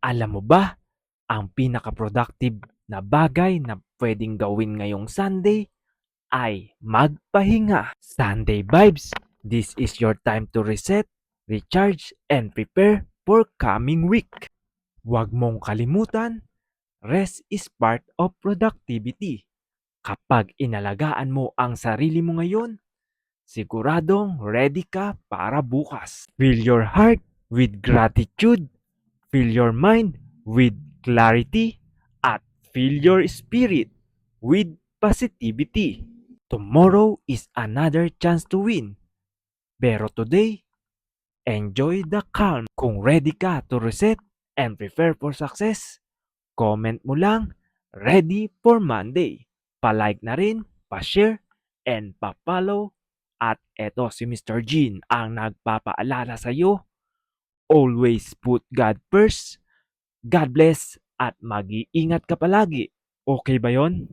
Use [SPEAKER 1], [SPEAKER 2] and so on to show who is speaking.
[SPEAKER 1] Alam mo ba, ang pinaka-productive na bagay na pwedeng gawin ngayong Sunday ay magpahinga. Sunday vibes, this is your time to reset, recharge, and prepare for coming week. Huwag mong kalimutan, rest is part of productivity. Kapag inalagaan mo ang sarili mo ngayon, siguradong ready ka para bukas. Fill your heart with gratitude, fill your mind with clarity, at fill your spirit with positivity. Tomorrow is another chance to win. Pero today, enjoy the calm. Kung ready ka to reset and prepare for success, comment mo lang, ready for Monday. Pa-like na rin, pa-share, and pa-follow. At eto si Mr. Jean ang nagpapaalala sa'yo, always put God first, God bless, at mag-iingat ka palagi. Okay ba yon?